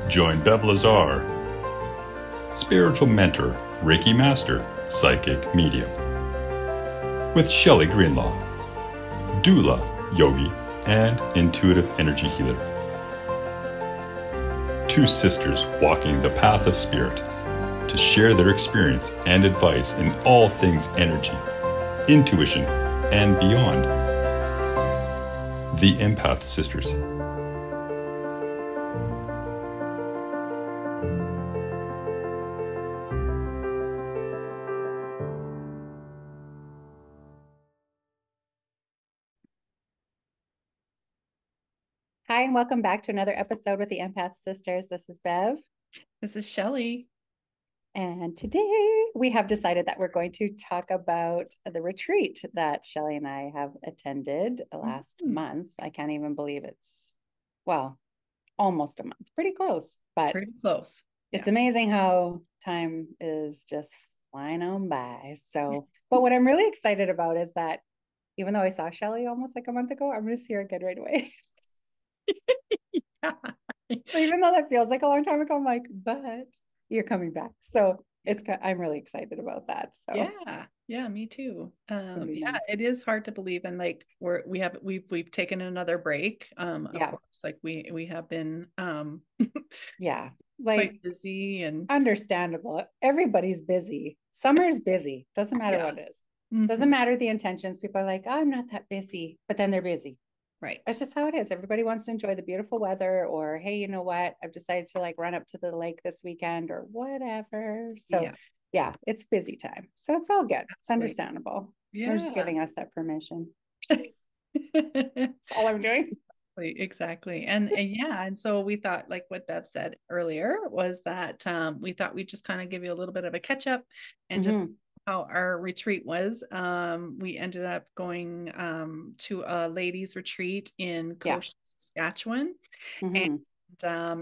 Join Bev Lazar, spiritual mentor, Reiki master, psychic medium, with Shelly Greenlaw, doula, yogi, and intuitive energy healer. Two sisters walking the path of spirit to share their experience and advice in all things energy, intuition, and beyond. The Empath Sisters. Hi, and welcome back to another episode with the Empath Sisters. This is Bev. This is Shelly. And today we have decided that we're going to talk about the retreat that Shelly and I have attended last month. I can't even believe it's, well, almost a month. Pretty close, but pretty close. It's amazing how time is just flying on by. So, but what I'm really excited about is that even though I saw Shelly almost like a month ago, I'm going to see her again right away. So even though that feels like a long time ago, I'm like, but you're coming back. So I'm really excited about that. So yeah, me too. Nice. It is hard to believe. And like we've taken another break. Of course, like we have been like quite busy and understandable. Everybody's busy. Summer's busy. Doesn't matter what it is. Doesn't matter the intentions. People are like, oh, I'm not that busy, but then they're busy. Right. That's just how it is. Everybody wants to enjoy the beautiful weather, or, hey, you know what? I've decided to like run up to the lake this weekend or whatever. So yeah, it's busy time. So it's all good. It's understandable. Yeah. They're just giving us that permission. That's all I'm doing. Exactly. And so we thought, like what Bev said earlier, was that we thought we'd just kind of give you a little bit of a catch up and just how our retreat was. We ended up going to a ladies retreat in Cochin, Saskatchewan. And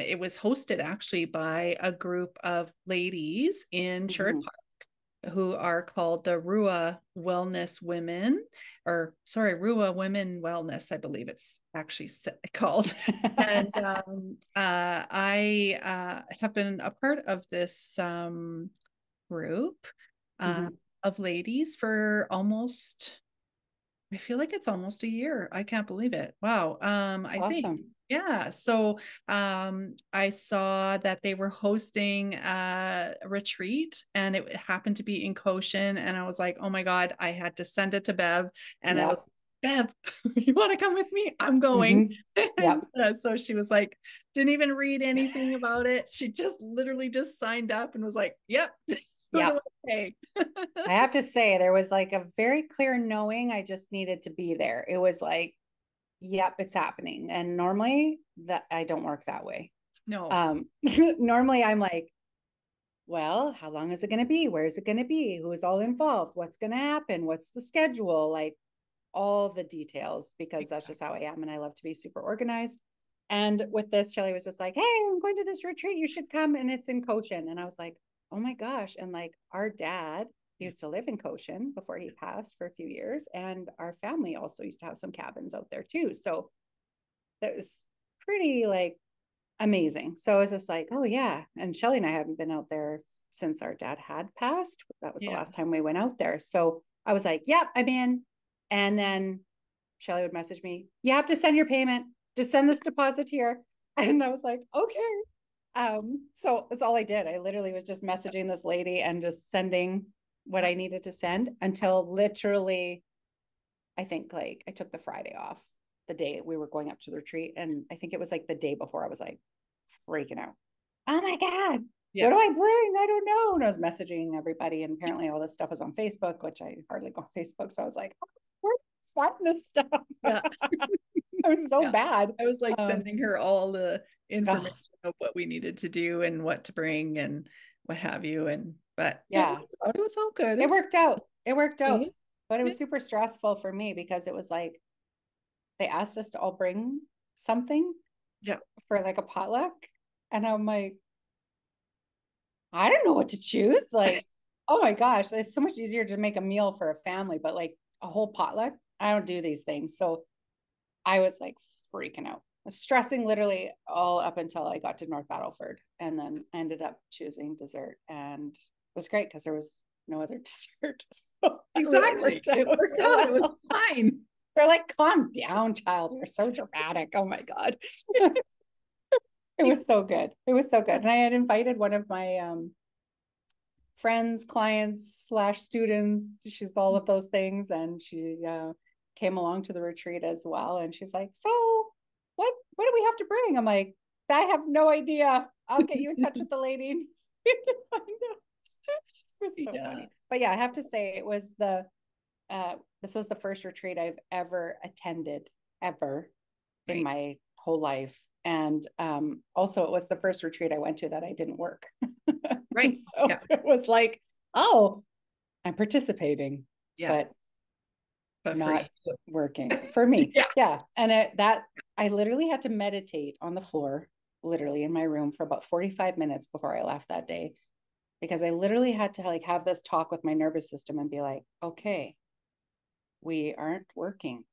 it was hosted actually by a group of ladies in Sherwood Park who are called the Rua Wellness Women, Rua Women Wellness, I believe it's actually called. And I have been a part of this group of ladies for almost, I feel like it's almost a year. I can't believe it. Wow. I think. Yeah. So I saw that they were hosting a retreat and it happened to be in Cochin. And I was like, oh my God, I had to send it to Bev. And I was, Bev, you want to come with me? I'm going. So she was like, didn't even read anything about it. She just literally just signed up and was like, yep. I have to say, there was like a very clear knowing I just needed to be there. It was like, yep, it's happening. And normally that I don't work that way. No. Normally I'm like, well, how long is it going to be? Where is it going to be? Who is all involved? What's going to happen? What's the schedule? Like all the details, because that's just how I am. And I love to be super organized. And with this, Shelly was just like, hey, I'm going to this retreat. You should come. And it's in Cochin. And I was like, oh my gosh. And like our dad used to live in Cochin before he passed for a few years. And our family also used to have some cabins out there too. So that was pretty like amazing. So I was just like, oh yeah. And Shelly and I haven't been out there since our dad had passed. That was the last time we went out there. So I was like, yep, I'm in. And then Shelly would message me, you have to send your payment. Just send this deposit here. And I was like, okay. So that's all I did. I literally was just messaging this lady and just sending what I needed to send until literally, I think like I took the Friday off, the day we were going up to the retreat. And I think it was like the day before I was like freaking out. Oh my God, what do I bring? I don't know. And I was messaging everybody. And apparently all this stuff was on Facebook, which I hardly go on Facebook. So I was like, where's this stuff? Yeah. I was so bad. I was like sending her all the information of what we needed to do and what to bring and what have you. But it was all good. It worked out. But it was super stressful for me because it was like they asked us to all bring something for like a potluck. And I'm like, I don't know what to choose. Like, oh my gosh, it's so much easier to make a meal for a family, but like a whole potluck, I don't do these things. So I was like freaking out. was stressing literally all up until I got to North Battleford, and then ended up choosing dessert, and it was great because there was no other dessert. So Exactly. It worked so out. It was well. fine. They're like, calm down, child. You're so dramatic. Oh my God. It was so good. It was so good. And I had invited one of my friends, clients / students. She's all of those things. And she came along to the retreat as well. And she's like, so what do we have to bring? I'm like, I have no idea. I'll get you in touch with the lady to find out. It was so funny. But yeah, I have to say it was this was the first retreat I've ever attended ever in my whole life. And also it was the first retreat I went to that I didn't work. Right. So it was like, oh, I'm participating, but not working for me. Yeah. And that I literally had to meditate on the floor, literally in my room for about 45 minutes before I left that day, because I literally had to like have this talk with my nervous system and be like, okay, we aren't working.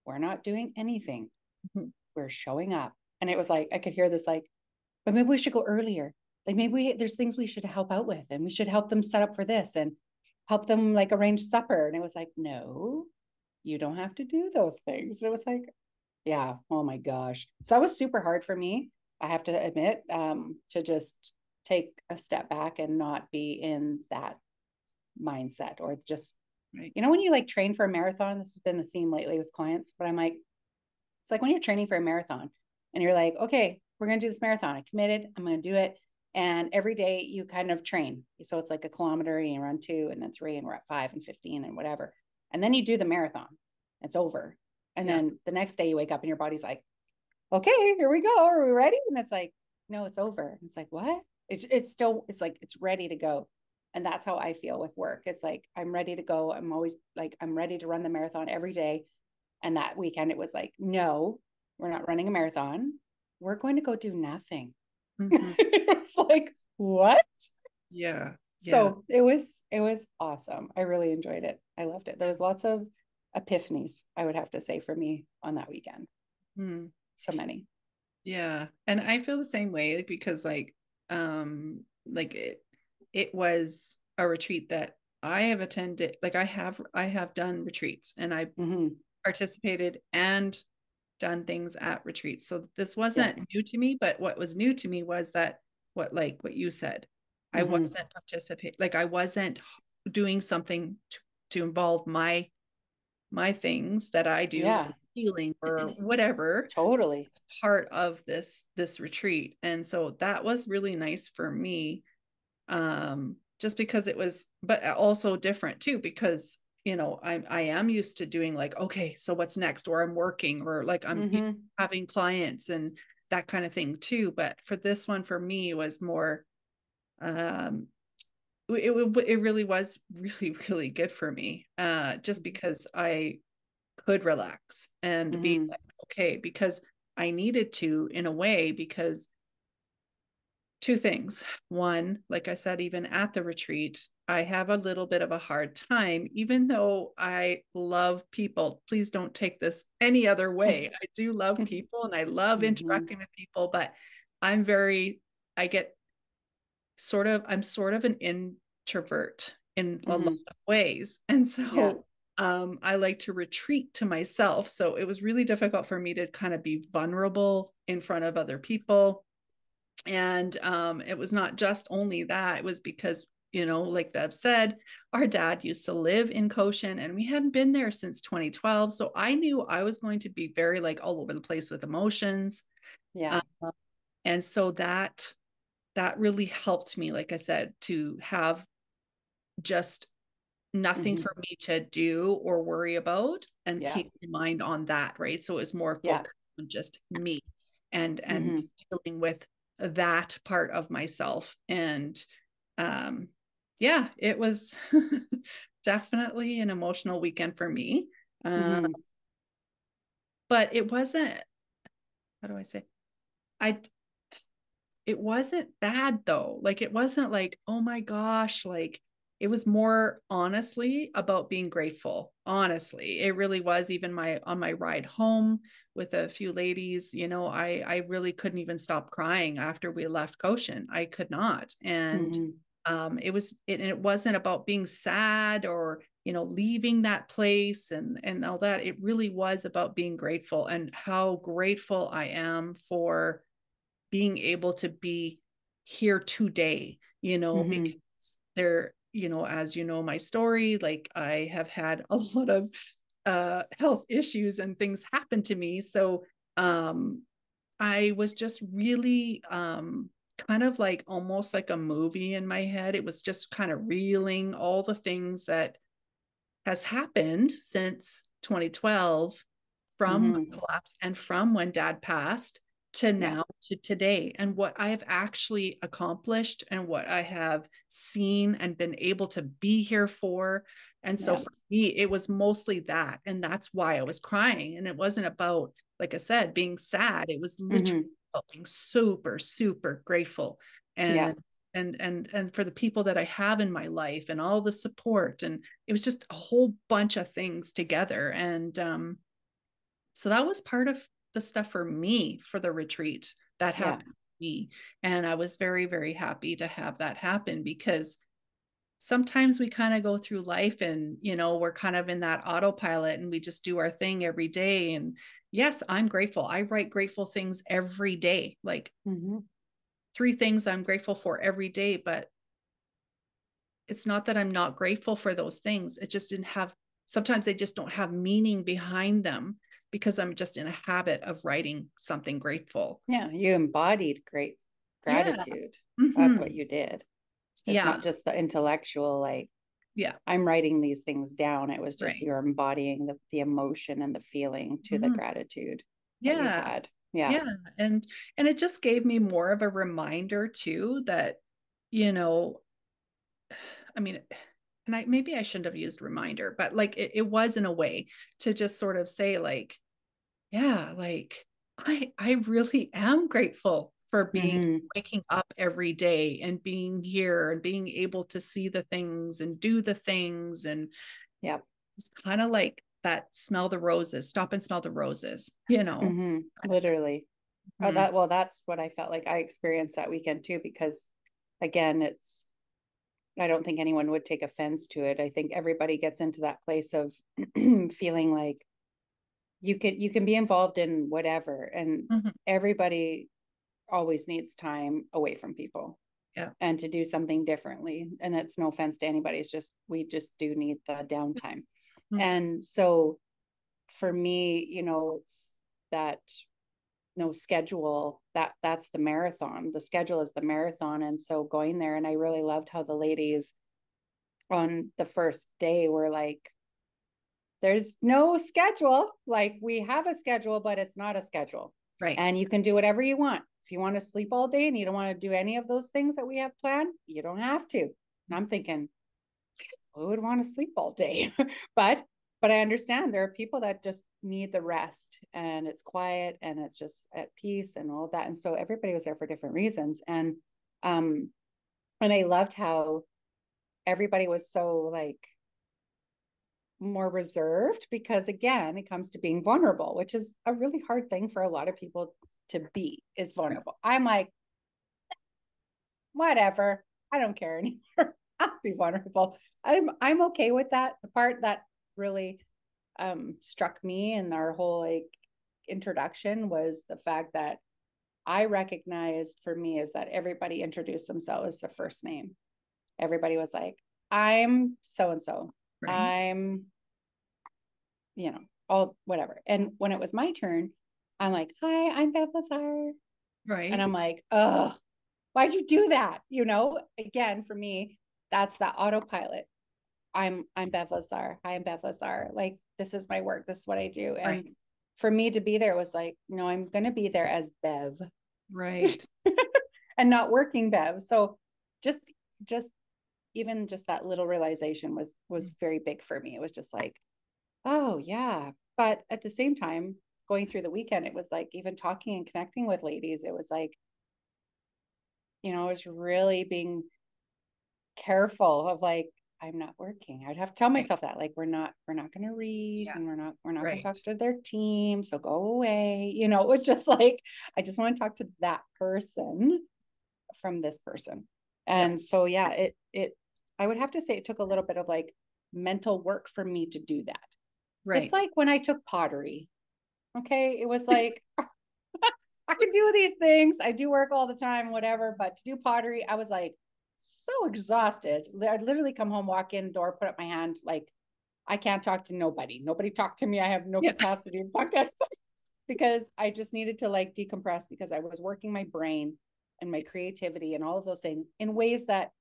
We're not doing anything. We're showing up. And it was like, I could hear this like, but maybe we should go earlier. Like maybe there's things we should help out with, and we should help them set up for this and help them like arrange supper. And it was like, no, you don't have to do those things. And it was like, yeah, oh my gosh. So that was super hard for me, I have to admit, to just take a step back and not be in that mindset, or just, you know, when you like train for a marathon, this has been the theme lately with clients, but I'm like, it's like when you're training for a marathon and you're like, okay, we're going to do this marathon. I committed, I'm going to do it. And every day you kind of train. So it's like a kilometer and you run 2 and then 3 and we're at 5 and 15 and whatever. And then you do the marathon. It's over. And then the next day you wake up and your body's like, okay, here we go. Are we ready? And it's like, no, it's over. And it's like, what? It's still, it's like, it's ready to go. And that's how I feel with work. It's like, I'm ready to go. I'm always like, I'm ready to run the marathon every day. And that weekend it was like, no, we're not running a marathon. We're going to go do nothing. It's like, what? So it was awesome. I really enjoyed it. I loved it. There was lots of epiphanies, I would have to say, for me on that weekend. So many. Yeah. And I feel the same way, because like it was a retreat that I have attended. Like I have done retreats, and I participated and done things at retreats. So this wasn't new to me, but what was new to me was that what you said, I wasn't participating, like I wasn't doing something to involve my things that I do, healing or whatever. Totally. It's part of this retreat. And so that was really nice for me. Just because it was, but also different too, because you know, I am used to doing like, okay, so what's next? Or I'm working, or like I'm having clients and that kind of thing too. But for this one, for me, was more, it really was really, really good for me. Just because I could relax and be like, okay, because I needed to, in a way, because two things. One, like I said, even at the retreat, I have a little bit of a hard time, even though I love people. Please don't take this any other way. I do love people and I love interacting with people, but I'm sort of an introvert in a lot of ways. And so I like to retreat to myself. So it was really difficult for me to kind of be vulnerable in front of other people. And it was not just only that, it was because, you know, like Bev said, our dad used to live in Cochin and we hadn't been there since 2012. So I knew I was going to be very like all over the place with emotions. And so that really helped me, like I said, to have just nothing for me to do or worry about and keep my mind on that. Right. So it was more focused on just me and dealing with that part of myself. And it was definitely an emotional weekend for me. But it wasn't, how do I say, it wasn't bad though. Like, it wasn't like, oh my gosh, like it was more honestly about being grateful. Honestly, it really was. Even on my ride home with a few ladies, you know, I really couldn't even stop crying after we left Cochin. I could not. And it wasn't about being sad or, you know, leaving that place and all that. It really was about being grateful, and how grateful I am for being able to be here today, you know, because there, you know, as you know, my story, like I have had a lot of health issues and things happen to me. So I was just really kind of like almost like a movie in my head. It was just kind of reeling all the things that has happened since 2012, from my collapse and from when dad passed to now to today, and what I have actually accomplished and what I have seen and been able to be here for. And so for me, it was mostly that. And that's why I was crying. And it wasn't about, like I said, being sad. It was literally about being super, super grateful. And and for the people that I have in my life and all the support. And it was just a whole bunch of things together. And so that was part of the stuff for me for the retreat that happened to me. And I was very, very happy to have that happen, because sometimes we kind of go through life and, you know, we're kind of in that autopilot and we just do our thing every day. And yes, I'm grateful. I write grateful things every day, like 3 things I'm grateful for every day. But it's not that I'm not grateful for those things. It just didn't have, sometimes they just don't have meaning behind them, because I'm just in a habit of writing something grateful. Yeah, you embodied great gratitude. That's what you did. It's not just the intellectual, like, I'm writing these things down. It was just you're embodying the emotion and the feeling to the gratitude that you had. And it just gave me more of a reminder too that, you know, I mean, and maybe I shouldn't have used reminder, but like it was in a way to just sort of say like, like I really am grateful for waking up every day and being here and being able to see the things and do the things. And it's kind of like that, smell the roses, stop and smell the roses, you know. Literally. Oh, that's what I felt like I experienced that weekend too, because again, I don't think anyone would take offense to it. I think everybody gets into that place of feeling like you can be involved in whatever, and everybody always needs time away from people and to do something differently. And that's no offense to anybody. It's just, we just do need the downtime. And so for me, you know, it's that no schedule, that's the marathon. The schedule is the marathon. And so going there, and I really loved how the ladies on the first day were like, there's no schedule. Like, we have a schedule, but it's not a schedule. Right. And you can do whatever you want. If you want to sleep all day and you don't want to do any of those things that we have planned, you don't have to. And I'm thinking, who would want to sleep all day? but I understand there are people that just need the rest, and it's quiet and it's just at peace and all of that. And so everybody was there for different reasons. And I loved how everybody was so like more reserved, because again, it comes to being vulnerable, which is a really hard thing for a lot of people to be, is vulnerable. I'm like, whatever, I don't care anymore. I'll be vulnerable. I'm okay with that. The part that really struck me in our whole like introduction was the fact that I recognized, for me, is that everybody introduced themselves as their first name. Everybody was like, I'm so and so. I'm, you know, all whatever. And when it was my turn, I'm like, hi, I'm Bev Lazar. Right. And I'm like, oh, why'd you do that? You know, again, for me, that's that autopilot. I'm Bev Lazar. Hi, I'm Bev Lazar. Like, this is my work. This is what I do. And for me to be there was like, no, I'm going to be there as Bev. Right. And not working Bev. So just even just that little realization was very big for me. It was just like, oh yeah. But at the same time, going through the weekend, it was like, even talking and connecting with ladies, it was like, you know, I was really being careful of like, I'm not working. I'd have to tell myself that, like, we're not going to read, Yeah. and we're not going Right. to talk to their team. So go away. You know, it was just like, I just want to talk to that person from this person. Yeah. And so, yeah, I would have to say it took a little bit of like mental work for me to do that. Right. It's like when I took pottery. Okay. It was like, I can do these things. I do work all the time, whatever. But to do pottery, I was like so exhausted. I'd literally come home, walk in door, put up my hand, like, I can't talk to nobody. Nobody talk to me. I have no Yeah. capacity to talk to anybody because I just needed to like decompress because I was working my brain and my creativity and all of those things in ways that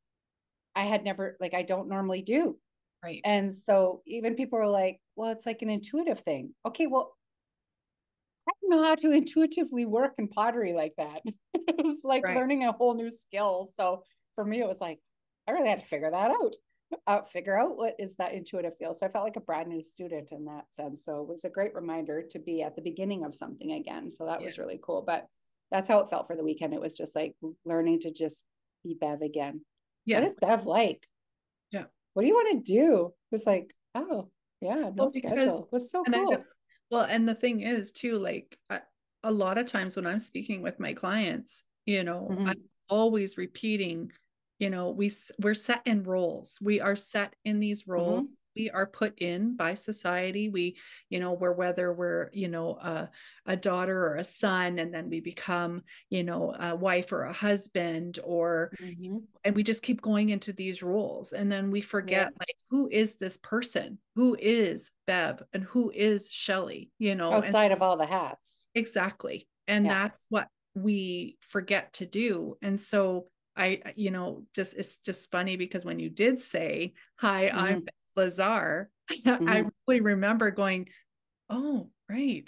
I had never, like, I don't normally do. Right. And so even people were like, well, it's like an intuitive thing. Okay, well, I don't know how to intuitively work in pottery like that. It's like Right. learning a whole new skill. So for me, it was like, I really had to figure that out. Figure out what is that intuitive feel. So I felt like a brand new student in that sense. So it was a great reminder to be at the beginning of something again. So that was really cool. But that's how it felt for the weekend. It was just like learning to just be Bev again. Yeah. What is Bev like? Yeah. What do you want to do? It was like, oh, yeah, no schedule. It was so cool. Well, and the thing is too, like a lot of times when I'm speaking with my clients, you know, I'm always repeating, you know, we're set in roles. We are set in these roles. We are put in by society. We, you know, whether we're, you know, a daughter or a son, and then we become, you know, a wife or a husband, or and we just keep going into these roles, and then we forget, like, who is this person? Who is Bev and who is Shelly? You know, outside of all the hats. Exactly. And that's what we forget to do. And so you know, it's just funny because when you did say, hi, I'm Lazar, I really remember going, oh, right.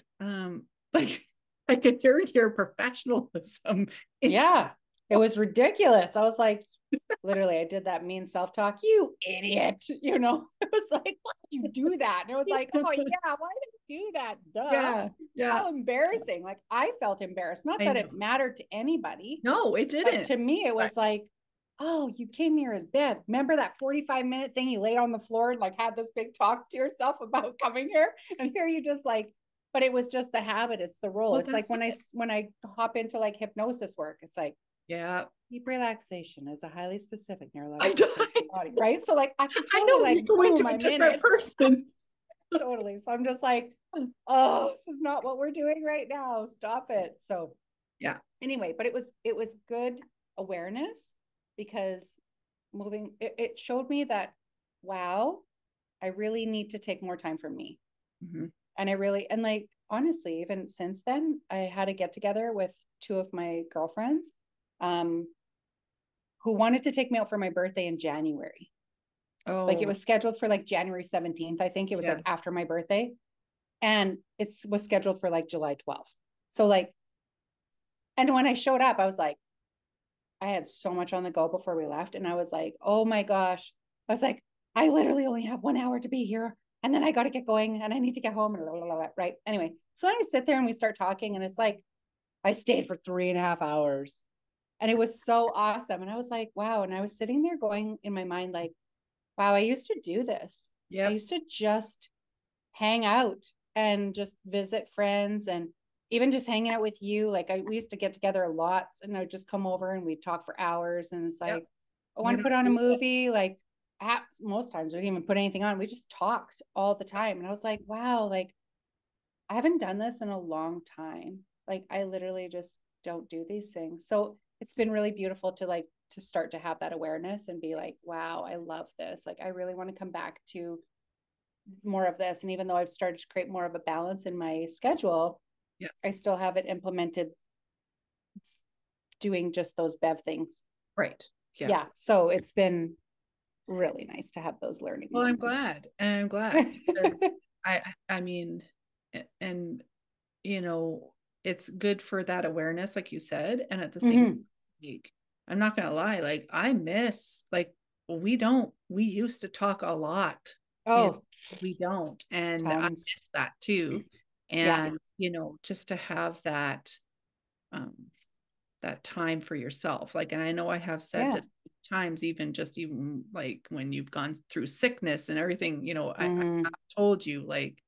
Like, I could hear your professionalism. Yeah, it was ridiculous. I was like, literally, I did that mean self-talk. You idiot. You know, it was like, why did you do that? And it was like, oh, yeah, why did you do that? Duh. Yeah. How embarrassing. Like, I felt embarrassed. Not that it mattered to anybody. No, it didn't. But to me, it was like, oh, you came here as Bev. Remember that 45-minute thing you laid on the floor and like had this big talk to yourself about coming here? And here you just like, but it was just the habit. It's the role. It's like when I hop into like hypnosis work, it's like, deep relaxation is a highly specific neurological body, right? So like I can totally like go into a different person. Totally. So I'm just like, oh, this is not what we're doing right now. Stop it. So anyway, but it was good awareness, because it showed me that, wow, I really need to take more time for me. And and like, honestly, even since then, I had a get together with two of my girlfriends who wanted to take me out for my birthday in January. Like, it was scheduled for like January 17th. I think it was like after my birthday. And it was scheduled for like July 12th. So like, and when I showed up, I was like, I had so much on the go before we left. And I was like, oh my gosh. I was like, I literally only have 1 hour to be here. And then I got to get going and I need to get home. And blah, blah, blah, right. Anyway, so I sit there and we start talking, and it's like, I stayed for 3.5 hours, and it was so awesome. And I was like, wow. And I was sitting there going in my mind, like, wow, I used to do this. I used to just hang out and just visit friends, and even just hanging out with you. Like, we used to get together a lot, and I'd just come over and we'd talk for hours. And it's like, I want to put on a movie. Like, most times we didn't even put anything on. We just talked all the time. And I was like, wow, like, I haven't done this in a long time. Like, I literally just don't do these things. So it's been really beautiful to like, to start to have that awareness and be like, wow, I love this. Like, I really want to come back to more of this. And even though I've started to create more of a balance in my schedule, I still haven't implemented doing just those Bev things. Right. Yeah. So it's been really nice to have those learning moments. I'm glad because I mean, and you know, it's good for that awareness, like you said. And at the same time, I'm not gonna lie, like, I miss, like, we used to talk a lot. We don't. And I miss that too. And you know, just to have that that time for yourself. Like, and I know I have said this times, even like when you've gone through sickness and everything, I Mhm. have told you, like,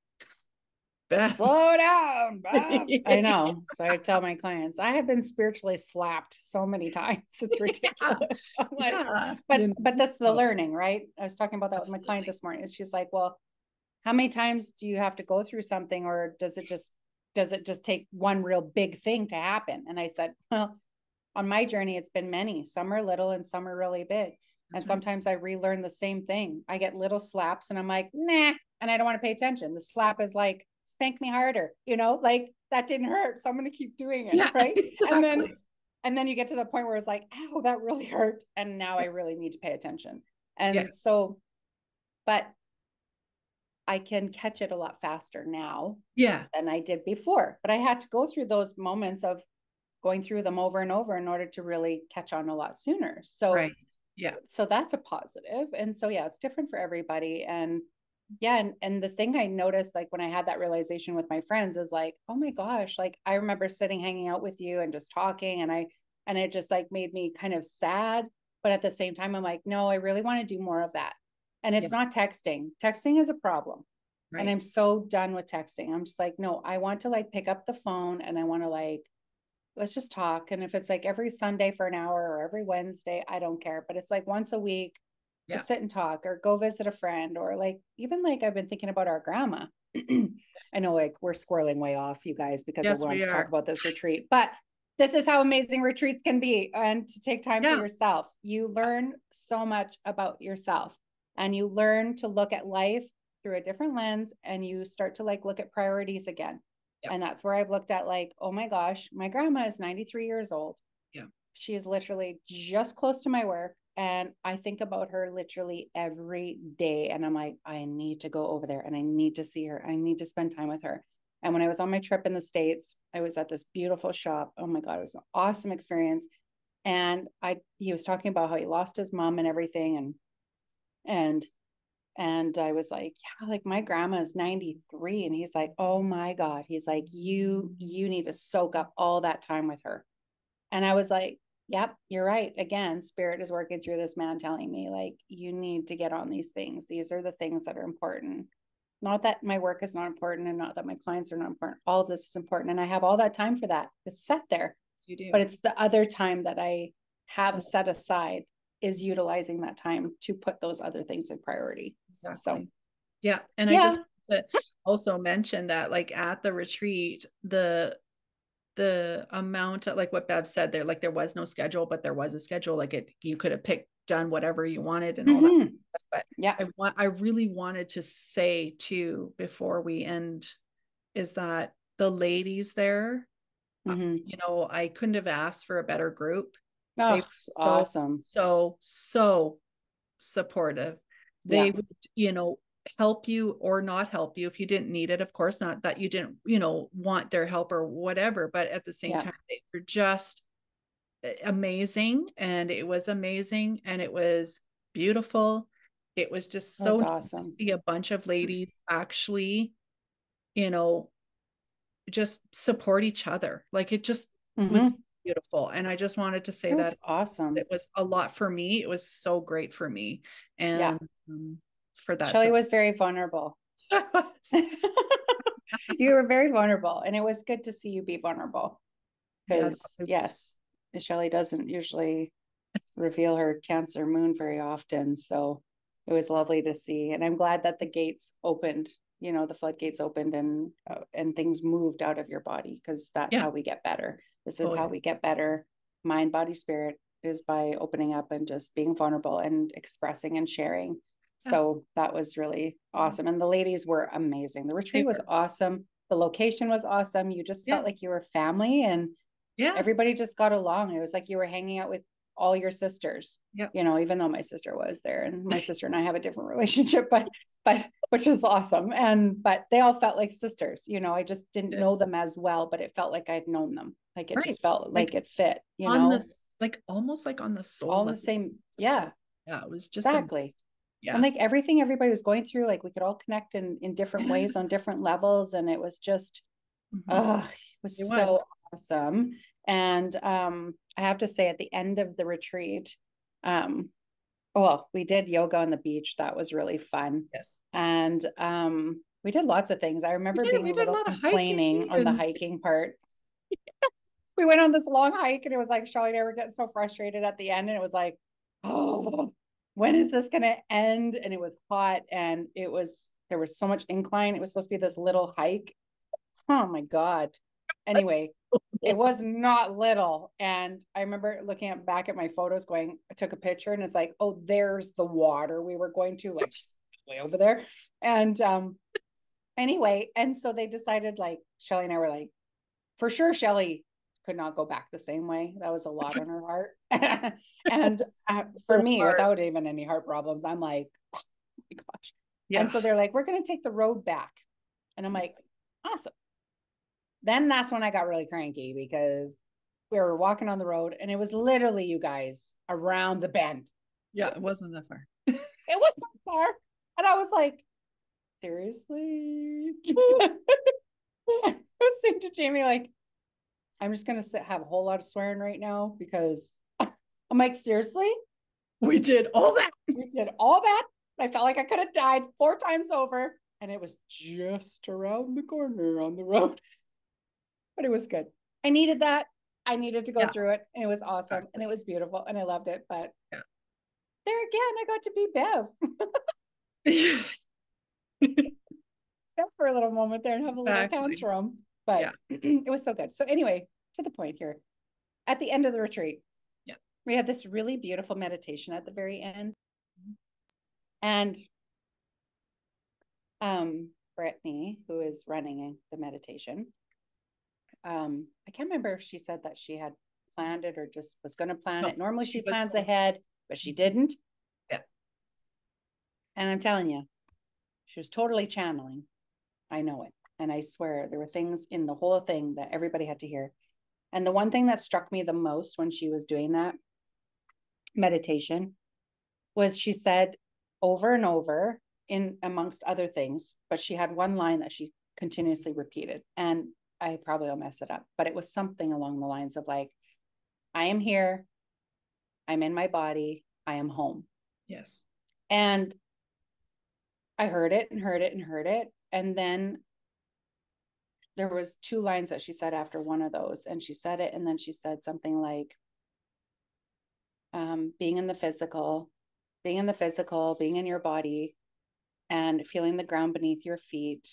Beth. Slow down, Bev. I know. So I tell my clients, I have been spiritually slapped so many times. It's ridiculous. I'm like, Yeah. but that's the learning, right? I was talking about that with my client Absolutely. this morning. And she's like, well, how many times do you have to go through something, or does it just take one real big thing to happen? And I said, well, on my journey, it's been many. Some are little and some are really big. And That's right. sometimes I relearn the same thing. I get little slaps and I'm like, nah, and I don't want to pay attention. The slap is like, spank me harder, like that didn't hurt. So I'm going to keep doing it. Yeah, Right. exactly. And then you get to the point where it's like, oh, that really hurt. And now I really need to pay attention. And Yeah. so, but I can catch it a lot faster now Yeah. than I did before. But I had to go through those moments of going through them over and over in order to really catch on a lot sooner. So, Right. Yeah. so that's a positive. And so, yeah, it's different for everybody. And yeah. And the thing I noticed, like when I had that realization with my friends, is like, oh my gosh, like I remember sitting, hanging out with you and just talking. And it just like made me kind of sad. But at the same time, I'm like, no, I really want to do more of that. And it's Yeah. not texting. Texting is a problem. And Right. I'm so done with texting. I'm just like, no, I want to like pick up the phone and I want to like, let's just talk. And if it's like every Sunday for an hour or every Wednesday, I don't care. But it's like once a week, Yeah. just sit and talk or go visit a friend, or like, even like I've been thinking about our grandma. I know like we're squirreling way off, you guys, because I Yes, want we to talk are. about this retreat, but this is how amazing retreats can be. And to take time for Yeah. yourself, you learn so much about yourself, and you learn to look at life through a different lens, and you start to like look at priorities again. Yeah. And that's where I've looked at like, oh my gosh, my grandma is 93 years old. Yeah. She is literally just close to my work. And I think about her literally every day. And I'm like, I need to go over there and I need to see her. I need to spend time with her. And when I was on my trip in the States, I was at this beautiful shop. Oh my God, it was an awesome experience. And he was talking about how he lost his mom and everything. And I was like, yeah, like my grandma is 93. And he's like, oh my God. He's like, you need to soak up all that time with her. And I was like, yep, you're right. Again, spirit is working through this man telling me, like, you need to get on these things. These are the things that are important. Not that my work is not important and not that my clients are not important. All of this is important. And I have all that time for that. It's set there. Yes, you do. But it's the other time that I have set aside is utilizing that time to put those other things in priority. Exactly. So, Yeah. And I yeah. just to also mention that, like, at the retreat, the amount of, like what Bev said there, like there was no schedule, but there was a schedule. Like you could have done whatever you wanted and all that. But yeah, I really wanted to say too, before we end, is that the ladies there, I couldn't have asked for a better group. They Oh, were awesome. so supportive. They would, help you or not help you if you didn't need it. Of course, not that you didn't, want their help or whatever, but at the same time, they were just amazing. And it was amazing. And it was beautiful. It was just so nice awesome to see a bunch of ladies actually, just support each other. Like it just was beautiful. And I just wanted to say that awesome. it was a lot for me. It was so great for me. And for that, Shelly was very vulnerable. You were very vulnerable, and it was good to see you be vulnerable, because yes, Shelly doesn't usually reveal her Cancer moon very often. So it was lovely to see. And I'm glad that the gates opened, the floodgates opened, and things moved out of your body, because that's how we get better. This is how we get better. Mind, body, spirit is by opening up and just being vulnerable and expressing and sharing. So that was really awesome. And the ladies were amazing. The retreat was awesome. The location was awesome. You just felt like you were family, and everybody just got along. It was like you were hanging out with all your sisters, even though my sister was there, and my sister and I have a different relationship, but which is awesome. But they all felt like sisters, I just didn't know them as well, but it felt like I'd known them. Like it just felt like it fit, on this, like almost like on the soul, all the same. Yeah. It was just exactly. And like everything everybody was going through, like we could all connect in different ways on different levels. And it was just, it was so awesome. And I have to say, at the end of the retreat, Well, we did yoga on the beach. That was really fun. Yes. And we did lots of things. I remember being We a did a little lot of complaining hiking on the and hiking part. We went on this long hike and it was like Shelly and I were getting so frustrated at the end, and it was like, oh, when is this gonna end? And it was hot, and there was so much incline. It was supposed to be this little hike. Oh my God. Anyway, it was not little. And I remember looking back at my photos going, I took a picture and it's like, oh, there's the water we were going to, like way over there. And anyway, and so they decided, like Shelly and I were like, for sure, Shelly could not go back the same way. That was a lot on her heart. And for me, without even any heart problems, I'm like, oh my gosh. yeah. And so they're like, we're going to take the road back. And I'm like, awesome. Then that's when I got really cranky because we were walking on the road and it was literally, you guys, around the bend. Yeah, it wasn't that far. It was that far. And I was like, seriously? I was saying to Jamie, like, I'm just going to have a whole lot of swearing right now because I'm like, seriously? We did all that. We did all that. I felt like I could have died 4 times over. And it was just around the corner on the road. But it was good. I needed that. I needed to go through it. And it was awesome. Exactly. And it was beautiful. And I loved it. But there again, I got to be Bev. For a little moment there and have a little tantrum. But it was so good. So anyway, to the point here. At the end of the retreat, we had this really beautiful meditation at the very end. And Brittany, who is running the meditation, I can't remember if she said that she had planned it or just was going to plan it. Normally she plans ahead, but she didn't. Yeah. And I'm telling you, she was totally channeling. I know it. And I swear there were things in the whole thing that everybody had to hear. And the one thing that struck me the most when she was doing that meditation was she said over and over, in amongst other things, but she had one line that she continuously repeated. And I probably will mess it up, but it was something along the lines of like, I am here, I'm in my body, I am home. Yes. And I heard it and heard it and heard it. And then there was 2 lines that she said after one of those, and she said it, and then she said something like, being in the physical, being in your body, and feeling the ground beneath your feet,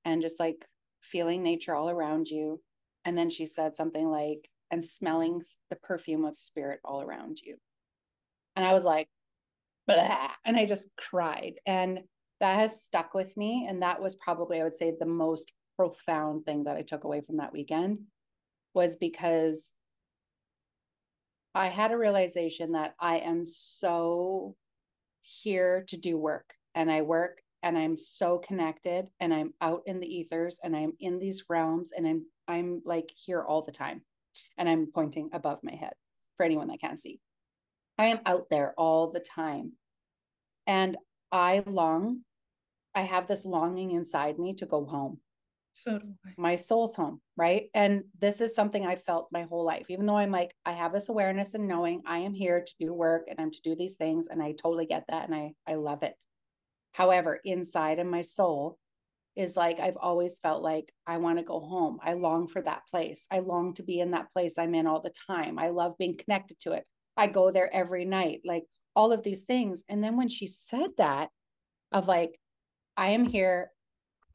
and just like feeling nature all around you. And then she said something like, and smelling the perfume of spirit all around you. And I was like, blah, and I just cried. And that has stuck with me. And that was probably, I would say, the most profound thing that I took away from that weekend, was because I had a realization that I am so here to do work, and I work, and I'm so connected, and I'm out in the ethers, and I'm in these realms, and I'm like here all the time. And I'm pointing above my head for anyone that can't see. I am out there all the time. And I have this longing inside me to go home. So do I. My soul's home, right? And this is something I felt my whole life, even though I'm like, I have this awareness and knowing I am here to do work and I'm to do these things. And I totally get that. And I love it. However, inside of my soul is like, I've always felt like I want to go home. I long for that place. I long to be in that place I'm in all the time. I love being connected to it. I go there every night, like all of these things. And then when she said that, of like, I am here,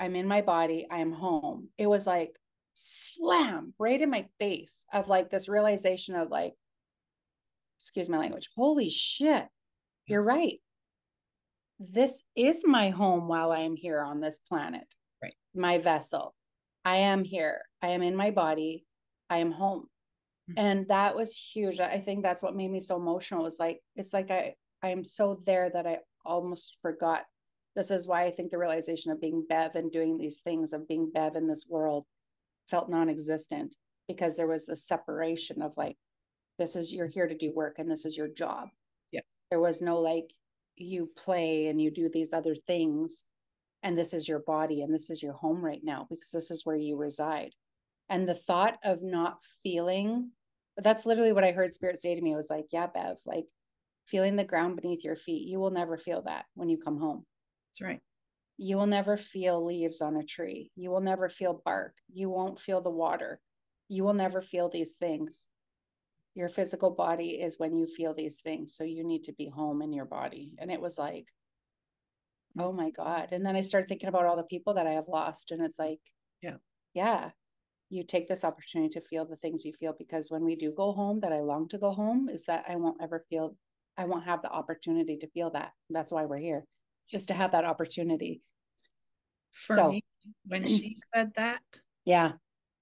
I'm in my body, I am home, it was like slam right in my face of like this realization of like, excuse my language, holy shit, you're right. This is my home while I am here on this planet. Right. My vessel. I am here. I am in my body. I am home. Mm-hmm. And that was huge. I think that's what made me so emotional. It was like, it's like I am so there that I almost forgot. This is why I think the realization of being Bev and doing these things, of being Bev in this world, felt non-existent, because there was this separation of like, this is, you're here to do work and this is your job. Yeah. There was no like, you play and you do these other things and this is your body and this is your home right now, because this is where you reside. And the thought of not feeling, that's literally what I heard Spirit say to me. It was like, yeah, Bev, like feeling the ground beneath your feet. You will never feel that when you come home. That's right. You will never feel leaves on a tree. You will never feel bark. You won't feel the water. You will never feel these things. Your physical body is when you feel these things. So you need to be home in your body. And it was like, oh my God. And then I started thinking about all the people that I have lost. And it's like, yeah, you take this opportunity to feel the things you feel, because when we do go home, that I long to go home, is that I won't have the opportunity to feel that. That's why we're here, just to have that opportunity. For me, when she said that, yeah,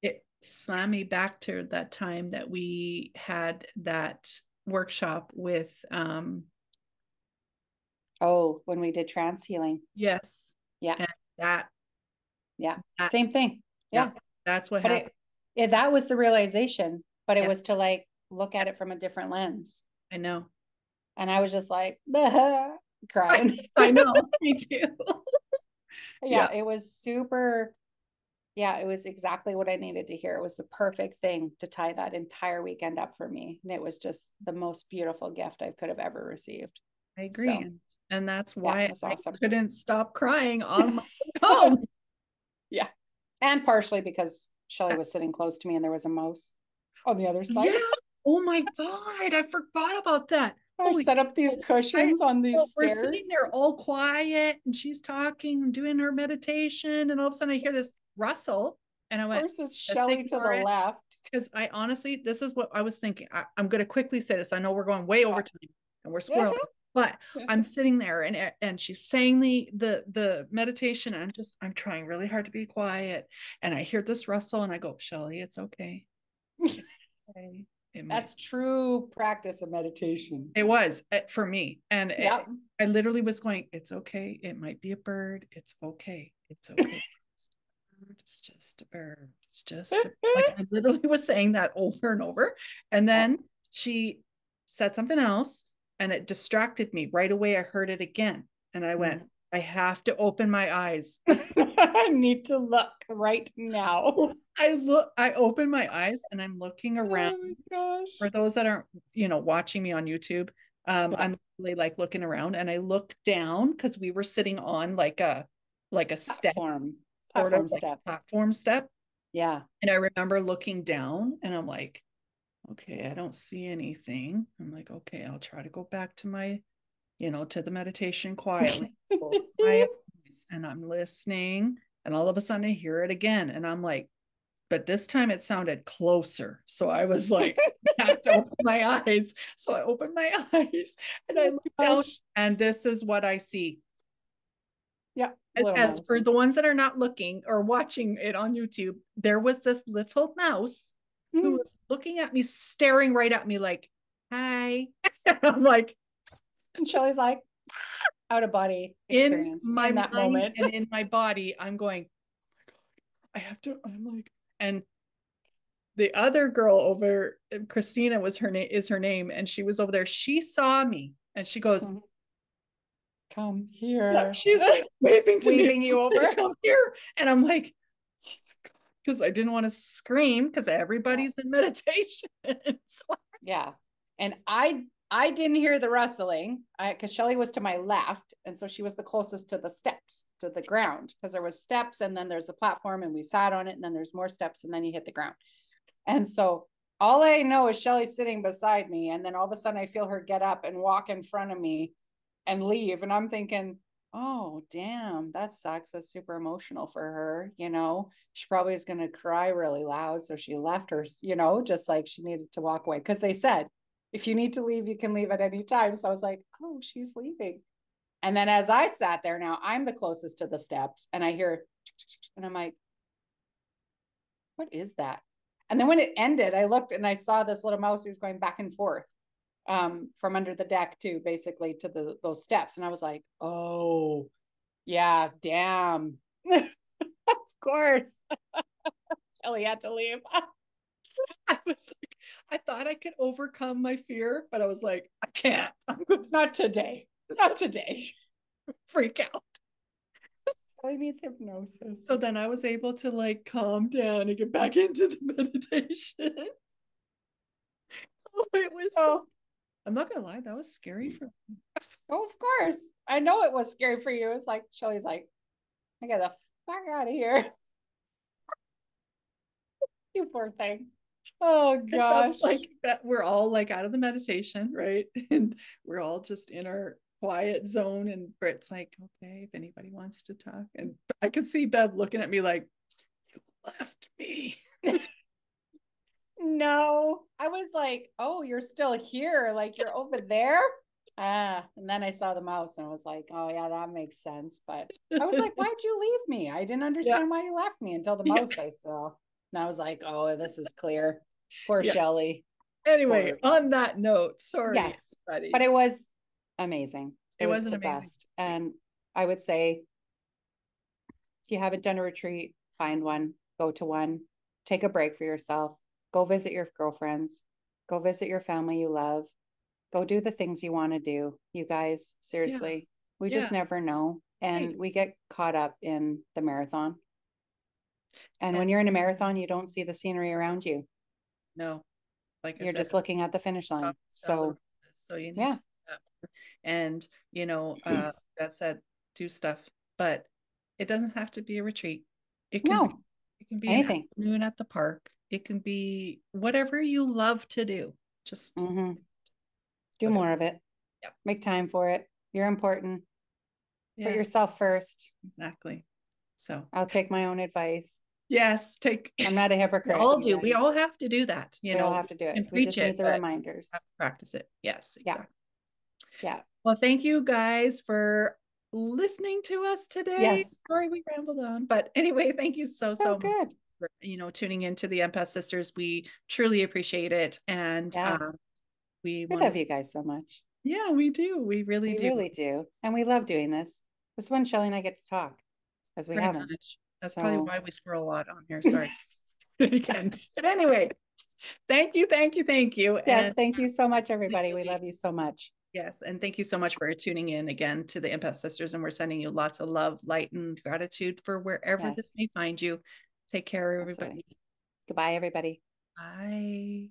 it slammed me back to that time that we had that workshop with when we did trance healing. Yes. Yeah. And that same thing. Yeah. That's what happened. That was the realization, but it was to like look at it from a different lens. I know. And I was just like crying. I know. Me too. It was super. Yeah, it was exactly what I needed to hear. It was the perfect thing to tie that entire weekend up for me. And it was just the most beautiful gift I could have ever received. I agree. And that's why I awesome. couldn't stop crying on my own. Yeah. And partially because Shelly was sitting close to me and there was a mouse on the other side. Yeah. Oh my God. I forgot about that. I set up these cushions on these stairs. We're sitting there all quiet and she's talking and doing her meditation. And all of a sudden I hear this rustle and I went, of course it's Shelly to the left. Because I honestly, this is what I was thinking. I'm going to quickly say this. I know we're going way over time and we're squirreling, but I'm sitting there and she's saying the meditation. And I'm trying really hard to be quiet. And I hear this rustle and I go, Shelly, it's okay. Okay. That's true practice of meditation. It was for me. And I literally was going, it's okay. It might be a bird. It's okay. It's okay. It's just a bird. It's just like I literally was saying that over and over. And then she said something else and it distracted me. Right away, I heard it again. And I went, I have to open my eyes. I need to look right now. I open my eyes and I'm looking around. Oh my gosh. For those that aren't, watching me on YouTube, I'm really like looking around and I look down because we were sitting on like a step. Platform step. Yeah. And I remember looking down and I'm like, okay, I don't see anything. I'm like, okay, I'll try to go back to my, to the meditation quietly. And I'm listening and all of a sudden I hear it again. And I'm like, but this time it sounded closer. So I was like, I have to open my eyes. So I opened my eyes and I look down and this is what I see. Yeah. As for the ones that are not looking or watching it on YouTube, there was this little mouse who was looking at me, staring right at me like, hi. I'm like, and Shelly's like, out of body experience in my that mind moment. And in my body, I'm going, oh my God, I have to, I'm like, and the other girl over, Christina is her name. And she was over there. She saw me and she goes, come here. Yeah, she's like waving you over. Come here. And I'm like, oh my God, because I didn't want to scream because everybody's in meditation. So, yeah. And I didn't hear the rustling because Shelly was to my left. And so she was the closest to the steps, to the ground, because there was steps and then there's the platform and we sat on it and then there's more steps and then you hit the ground. And so all I know is Shelly's sitting beside me. And then all of a sudden I feel her get up and walk in front of me and leave. And I'm thinking, oh, damn, that sucks. That's super emotional for her. She probably is going to cry really loud. So she left her, just like she needed to walk away. Because they said, if you need to leave, you can leave at any time. So I was like, oh, she's leaving. And then as I sat there, now I'm the closest to the steps and I hear, and I'm like, what is that? And then when it ended, I looked and I saw this little mouse who was going back and forth from under the deck to basically to those steps. And I was like, oh, yeah, damn. Of course. Shelly had to leave. I was like, I thought I could overcome my fear, but I was like, I can't. Not today. Not today. Freak out. I need hypnosis. So then I was able to like calm down and get back into the meditation. Oh, it was so I'm not gonna lie, that was scary for me. Oh, of course. I know it was scary for you. It's like Shelly's like, I got the fuck out of here. You poor thing. Oh gosh. Like that we're all like out of the meditation, right? And we're all just in our quiet zone. And Britt's like, okay, if anybody wants to talk. And I could see Bev looking at me like, you left me. No, I was like, oh, you're still here. Like you're over there. And then I saw the mouse and I was like, oh yeah, that makes sense. But I was like, why'd you leave me? I didn't understand why you left me until the mouse I saw. And I was like, oh, this is clear. Poor Shelly. Anyway, on that note, sorry. Yes, but it was amazing. It was the amazing. best. And I would say, if you haven't done a retreat, find one, go to one, take a break for yourself, go visit your girlfriends, go visit your family you love, go do the things you want to do. You guys, seriously, we just never know. And we get caught up in the marathon. And when you're in a marathon, you don't see the scenery around you. No, like you're just looking at the finish line. So you need to do that. And that said, do stuff, but it doesn't have to be a retreat. It can be anything. An afternoon at the park. It can be whatever you love to do. Just do more of it. Yeah. Make time for it. You're important. Put yourself first. Exactly. So I'll take my own advice. Yes, I'm not a hypocrite. We all do. We all have to do that. We all have to do it. We just need the reminders. Have to practice it. Yes, exactly. Yeah. Well, thank you guys for listening to us today. Yes. Sorry we rambled on, but anyway, thank you so good. much for tuning into the Empath Sisters. We truly appreciate it, and we love you guys so much. Yeah, we do. We really do, and we love doing this. This is when Shelly and I get to talk, because we haven't. That's probably why we squirrel a lot on here. Sorry. Again. But anyway, thank you. Yes, and thank you so much, everybody. We love you so much. Yes, and thank you so much for tuning in again to the Empath Sisters, and we're sending you lots of love, light, and gratitude for wherever this may find you. Take care, everybody. Goodbye, everybody. Bye.